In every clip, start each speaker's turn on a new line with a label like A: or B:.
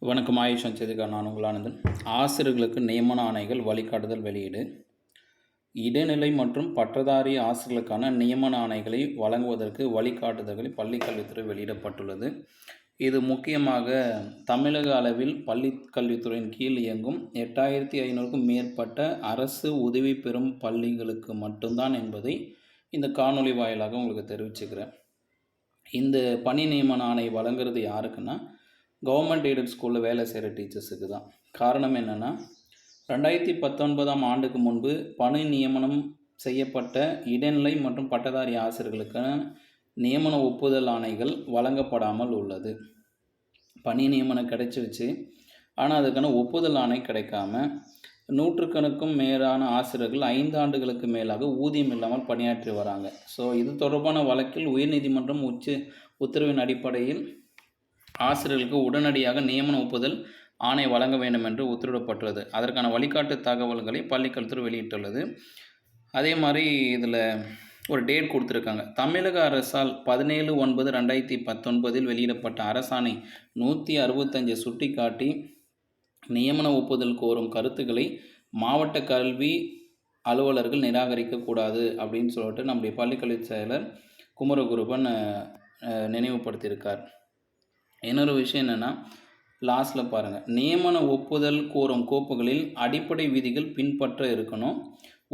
A: வணக்கம். ஆயுஷ் செய்திக்காக நான் உங்கள் ஆனந்தன். ஆசிரியர்களுக்கு நியமன ஆணைகள் வழிகாட்டுதல் வெளியீடு. இடைநிலை மற்றும் பட்டதாரி ஆசிரியர்களுக்கான நியமன ஆணைகளை வழங்குவதற்கு வழிகாட்டுதல்களை பள்ளிக் கல்வித்துறை வெளியிடப்பட்டுள்ளது. இது முக்கியமாக தமிழக அளவில் பள்ளிக் கல்வித்துறையின் கீழ் இயங்கும் 8500க்கும் மேற்பட்ட அரசு உதவி பெறும் பள்ளிகளுக்கு மட்டும்தான் என்பதை இந்த காணொளி வாயிலாக உங்களுக்கு தெரிவிச்சுக்கிறேன். இந்த பணி நியமன ஆணை வழங்குறது யாருக்குன்னா, கவர்மெண்ட் எய்டட் ஸ்கூலில் வேலை செய்கிற டீச்சர்ஸுக்கு தான். காரணம் என்னென்னா, 2019ஆம் ஆண்டுக்கு முன்பு பணி நியமனம் செய்யப்பட்ட இடைநிலை மற்றும் பட்டதாரி ஆசிரியர்களுக்கான நியமன ஒப்புதல் ஆணைகள் வழங்கப்படாமல் உள்ளது. பணி நியமனம் கிடைச்சிருச்சு, ஆனால் அதுக்கான ஒப்புதல் ஆணை கிடைக்காம நூற்றுக்கணக்கும் மேலான ஆசிரியர்கள் 5 ஆண்டுகளுக்கு மேலாக ஊதியம் இல்லாமல் பணியாற்றி வராங்க. ஸோ இது தொடர்பான வழக்கில் உயர்நீதிமன்றம் உத்தரவின் அடிப்படையில் ஆசிரியர்களுக்கு உடனடியாக நியமன ஒப்புதல் ஆணை வழங்க வேண்டும் என்று உத்தரவிடப்பட்டுள்ளது. அதற்கான வழிகாட்டு தகவல்களை பள்ளிக்கல்வித்துறை வெளியிட்டுள்ளது. அதே மாதிரி இதில் ஒரு டேட் கொடுத்துருக்காங்க. தமிழக அரசால் 17/9/2019 வெளியிடப்பட்ட அரசாணை 165 சுட்டிக்காட்டி நியமன ஒப்புதல் கோரும் கருத்துக்களை மாவட்ட கல்வி அலுவலர்கள் நிராகரிக்கக்கூடாது அப்படின்னு சொல்லிட்டு நம்முடைய பள்ளிக்கல்வி செயலர் குமரகுருபன் நினைவுபடுத்தியிருக்கார். இன்னொரு விஷயம் என்னென்னா, லாஸ்ட்டில் பாருங்கள், நியமன ஒப்புதல் கோரும் கோப்புகளில் அடிப்படை விதிகள் பின்பற்ற இருக்கணும்,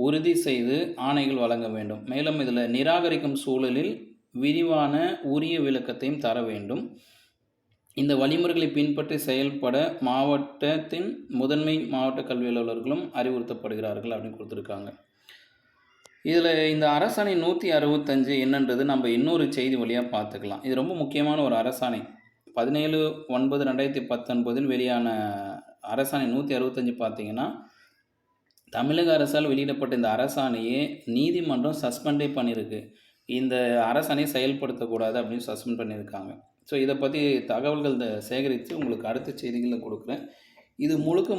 A: உறுதி செய்து ஆணைகள் வழங்க வேண்டும். மேலும் இதில் நிராகரிக்கும் சூழலில் விரிவான உரிய விளக்கத்தையும் தர வேண்டும். இந்த வழிமுறைகளை பின்பற்றி செயல்பட மாவட்டத்தின் முதன்மை மாவட்ட கல்வி அலுவலர்களும் அறிவுறுத்தப்படுகிறார்கள் அப்படின்னு கொடுத்துருக்காங்க. இதில் இந்த அரசாணை 165 என்னன்றது நம்ம இன்னொரு செய்தி வழியாக பார்த்துக்கலாம். இது ரொம்ப முக்கியமான ஒரு அரசாணை. 17/9/2019 வெளியான அரசாணை 165 பார்த்தீங்கன்னா, தமிழக அரசால் வெளியிடப்பட்ட இந்த அரசாணையை நீதிமன்றம் சஸ்பெண்டே பண்ணியிருக்கு. இந்த அரசாணையை செயல்படுத்தக்கூடாது அப்படின்னு சஸ்பெண்ட் பண்ணியிருக்காங்க. ஸோ இதை பற்றி தகவல்கள் சேகரித்து உங்களுக்கு அடுத்த செய்திகளில் கொடுக்குறேன். இது முழுக்க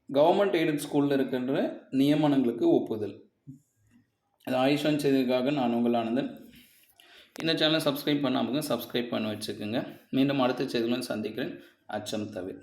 A: கவர்மெண்ட் எய்டட் ஸ்கூலில் இருக்கின்ற நியமனங்களுக்கு ஒப்புதல். அது ஆயுஷ்மான் செய்திக்காக நான் உங்கள் ஆனந்தன். இந்த சேனலை சப்ஸ்கிரைப் பண்ணாமல் சப்ஸ்கிரைப் பண்ணி வச்சுக்கோங்க. மீண்டும் அடுத்த செய்திகளும் சந்திக்கிறேன். அச்சம் தவிர.